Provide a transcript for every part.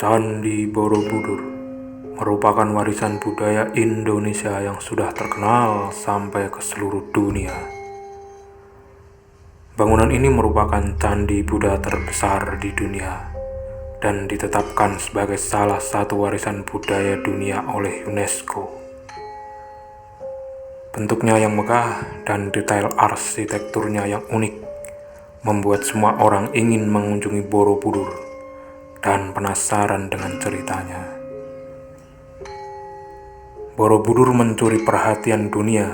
Candi Borobudur merupakan warisan budaya Indonesia yang sudah terkenal sampai ke seluruh dunia. Bangunan ini merupakan candi Buddha terbesar di dunia dan ditetapkan sebagai salah satu warisan budaya dunia oleh UNESCO. Bentuknya yang megah dan detail arsitekturnya yang unik membuat semua orang ingin mengunjungi Borobudur dan penasaran dengan ceritanya. Borobudur mencuri perhatian dunia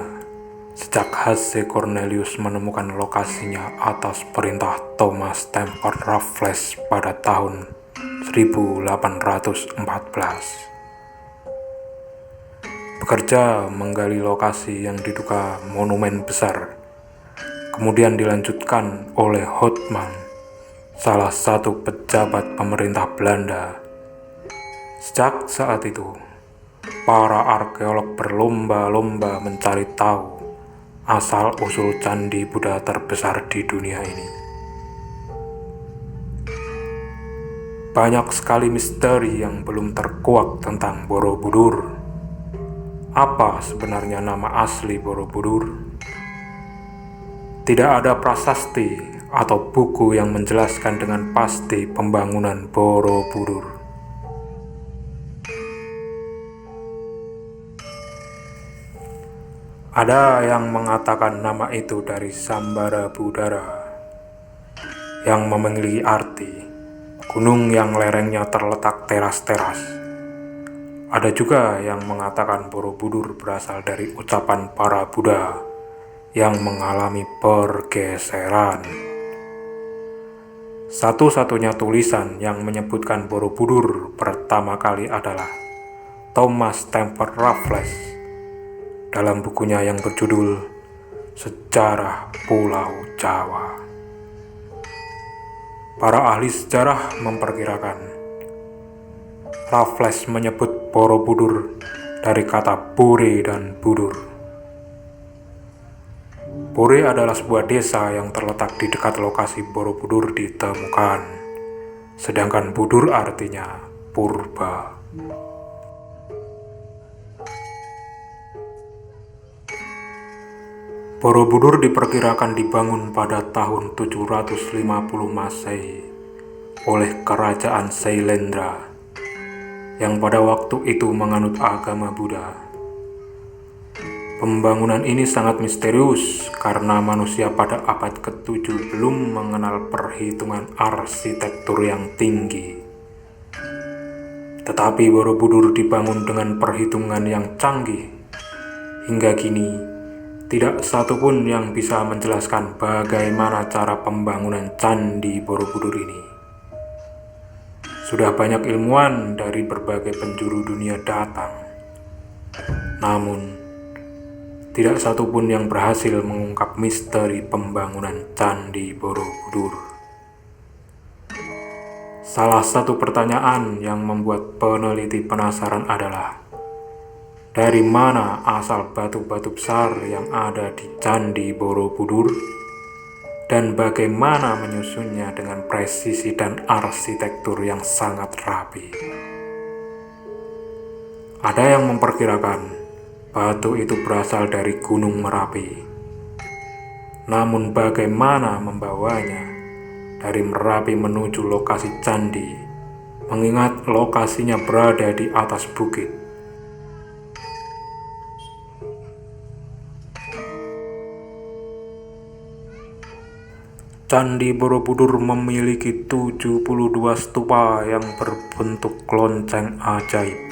sejak H.C. Cornelius menemukan lokasinya atas perintah Thomas Stamford Raffles pada tahun 1814. Bekerja menggali lokasi yang diduga monumen besar, kemudian dilanjutkan oleh Houtman, salah satu pejabat pemerintah Belanda. Sejak saat itu, para arkeolog berlomba-lomba mencari tahu asal-usul candi Buddha terbesar di dunia ini. Banyak sekali misteri yang belum terkuak tentang Borobudur. Apa sebenarnya nama asli Borobudur? Tidak ada prasasti atau buku yang menjelaskan dengan pasti pembangunan Borobudur. Ada yang mengatakan nama itu dari Sambara Budara, yang memiliki arti gunung yang lerengnya terletak teras-teras. Ada juga yang mengatakan Borobudur berasal dari ucapan para Buddha yang mengalami pergeseran. Satu-satunya tulisan yang menyebutkan Borobudur pertama kali adalah Thomas Stamford Raffles dalam bukunya yang berjudul Sejarah Pulau Jawa. Para ahli sejarah memperkirakan Raffles menyebut Borobudur dari kata Bore dan Budur. Bore adalah sebuah desa yang terletak di dekat lokasi Borobudur ditemukan, sedangkan Budur artinya purba. Borobudur diperkirakan dibangun pada tahun 750 Masehi oleh Kerajaan Sailendra yang pada waktu itu menganut agama Buddha. Pembangunan ini sangat misterius karena manusia pada abad ke-7 belum mengenal perhitungan arsitektur yang tinggi. Tetapi Borobudur dibangun dengan perhitungan yang canggih. Hingga kini, tidak satupun yang bisa menjelaskan bagaimana cara pembangunan Candi Borobudur ini. Sudah banyak ilmuwan dari berbagai penjuru dunia datang, namun tidak satupun yang berhasil mengungkap misteri pembangunan Candi Borobudur. Salah satu pertanyaan yang membuat peneliti penasaran adalah dari mana asal batu-batu besar yang ada di Candi Borobudur dan bagaimana menyusunnya dengan presisi dan arsitektur yang sangat rapi. Ada yang memperkirakan batu itu berasal dari Gunung Merapi. Namun bagaimana membawanya dari Merapi menuju lokasi candi, mengingat lokasinya berada di atas bukit? Candi Borobudur memiliki 72 stupa yang berbentuk lonceng ajaib.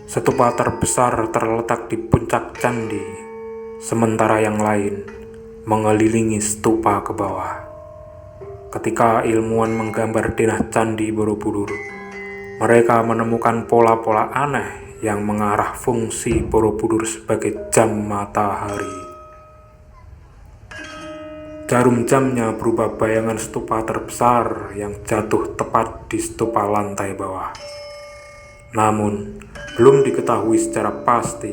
Stupa terbesar terletak di puncak candi, sementara yang lain mengelilingi stupa ke bawah. Ketika ilmuwan menggambar denah Candi Borobudur, mereka menemukan pola-pola aneh yang mengarah fungsi Borobudur sebagai jam matahari. Jarum jamnya berupa bayangan stupa terbesar yang jatuh tepat di stupa lantai bawah. Namun, belum diketahui secara pasti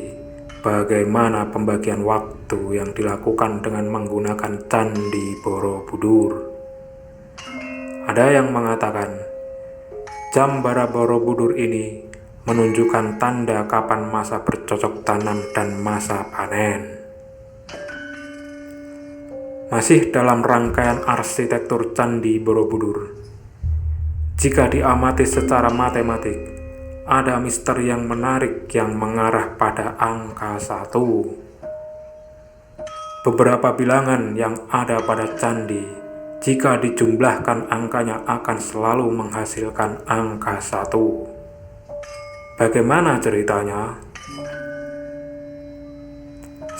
bagaimana pembagian waktu yang dilakukan dengan menggunakan Candi Borobudur. Ada yang mengatakan Jambara Borobudur ini menunjukkan tanda kapan masa bercocok tanam dan masa panen. Masih dalam rangkaian arsitektur Candi Borobudur, jika diamati secara matematik, ada misteri yang menarik yang mengarah pada angka 1. Beberapa bilangan yang ada pada candi, jika dijumlahkan angkanya akan selalu menghasilkan angka 1. Bagaimana ceritanya?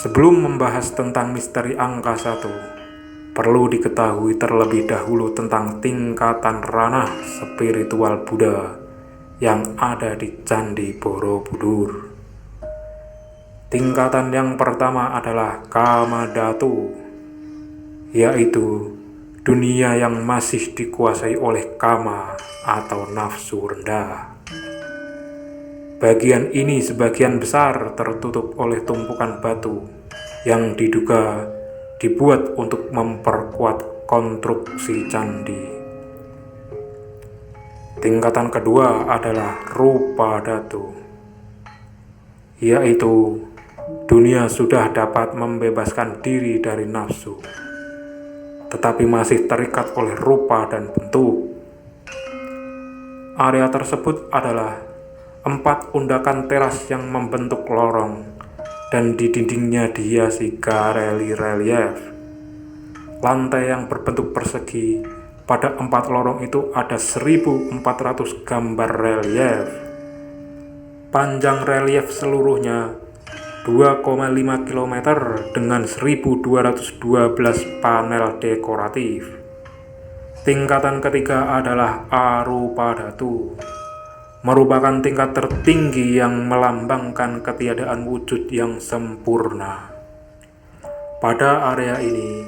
Sebelum membahas tentang misteri angka 1, perlu diketahui terlebih dahulu tentang tingkatan ranah spiritual Buddha yang ada di Candi Borobudur. Tingkatan yang pertama adalah Kamadhatu, yaitu dunia yang masih dikuasai oleh kama atau nafsu rendah. Bagian ini sebagian besar tertutup oleh tumpukan batu yang diduga dibuat untuk memperkuat konstruksi candi. Tingkatan kedua adalah Rupa Dhatu, yaitu dunia sudah dapat membebaskan diri dari nafsu, tetapi masih terikat oleh rupa dan bentuk. Area tersebut adalah 4 undakan teras yang membentuk lorong, dan di dindingnya dihiasi gareli-relief. Lantai yang berbentuk persegi, pada 4 lorong itu ada 1.400 gambar relief. Panjang relief seluruhnya 2,5 km dengan 1.212 panel dekoratif. Tingkatan ketiga adalah Arupa Dhatu, merupakan tingkat tertinggi yang melambangkan ketiadaan wujud yang sempurna. Pada area ini,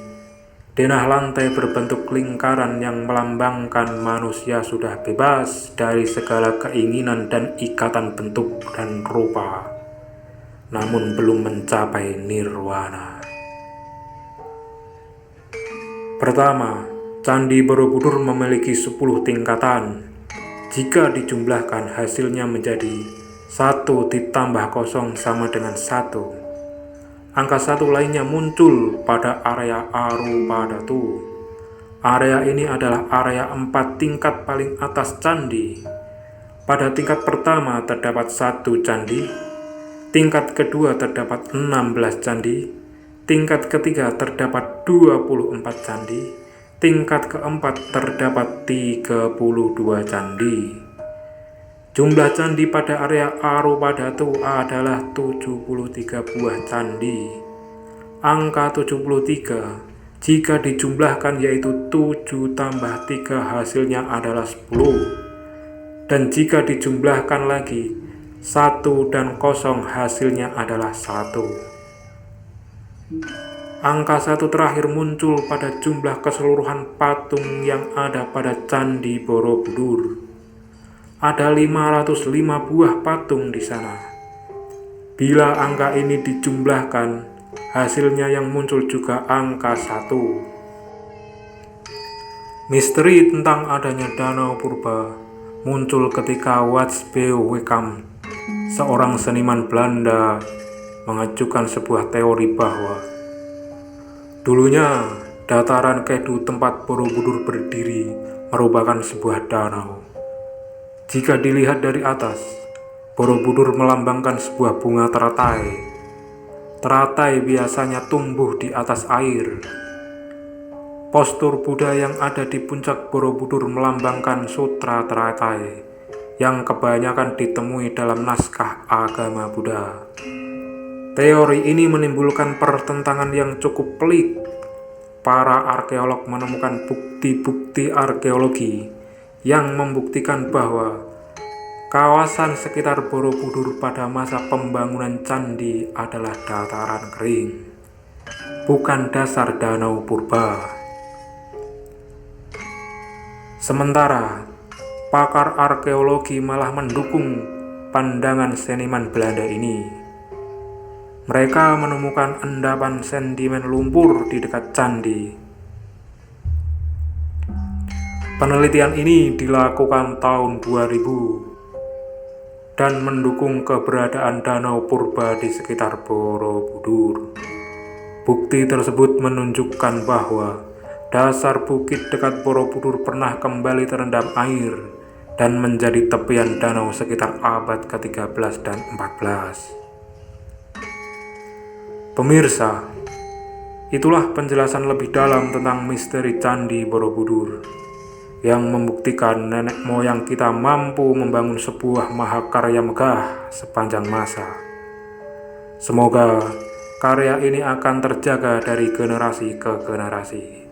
denah lantai berbentuk lingkaran yang melambangkan manusia sudah bebas dari segala keinginan dan ikatan bentuk dan rupa, namun belum mencapai nirwana. Pertama, Candi Borobudur memiliki 10 tingkatan. Jika dijumlahkan hasilnya menjadi 1 ditambah 0 sama dengan 1. Angka 1 lainnya muncul pada area Arupa Dhatu. Area ini adalah area 4 tingkat paling atas candi. Pada tingkat pertama terdapat 1 candi, tingkat kedua terdapat 16 candi, tingkat ketiga terdapat 24 candi, tingkat keempat terdapat 32 candi. Jumlah candi pada area Arupa Dhatu adalah 73 buah candi. Angka 73 jika dijumlahkan yaitu 7 tambah 3 hasilnya adalah 10. Dan jika dijumlahkan lagi 1 dan 0 hasilnya adalah 1. Angka 1 terakhir muncul pada jumlah keseluruhan patung yang ada pada Candi Borobudur. Ada 505 buah patung di sana. Bila angka ini dijumlahkan, hasilnya yang muncul juga angka 1. Misteri tentang adanya danau purba muncul ketika Watsbeo Wekam, seorang seniman Belanda, mengajukan sebuah teori bahwa dulunya dataran Kedu tempat Borobudur berdiri merupakan sebuah danau. Jika dilihat dari atas, Borobudur melambangkan sebuah bunga teratai. Teratai biasanya tumbuh di atas air. Postur Buddha yang ada di puncak Borobudur melambangkan sutra teratai yang kebanyakan ditemui dalam naskah agama Buddha. Teori ini menimbulkan pertentangan yang cukup pelik. Para arkeolog menemukan bukti-bukti arkeologi yang membuktikan bahwa kawasan sekitar Borobudur pada masa pembangunan candi adalah dataran kering, bukan dasar danau purba. Sementara pakar arkeologi malah mendukung pandangan seniman Belanda ini. Mereka menemukan endapan sedimen lumpur di dekat candi. Penelitian ini dilakukan tahun 2000 dan mendukung keberadaan danau purba di sekitar Borobudur. Bukti tersebut menunjukkan bahwa dasar bukit dekat Borobudur pernah kembali terendam air dan menjadi tepian danau sekitar abad ke-13 dan 14. Pemirsa, itulah penjelasan lebih dalam tentang misteri Candi Borobudur yang membuktikan nenek moyang kita mampu membangun sebuah mahakarya megah sepanjang masa. Semoga karya ini akan terjaga dari generasi ke generasi.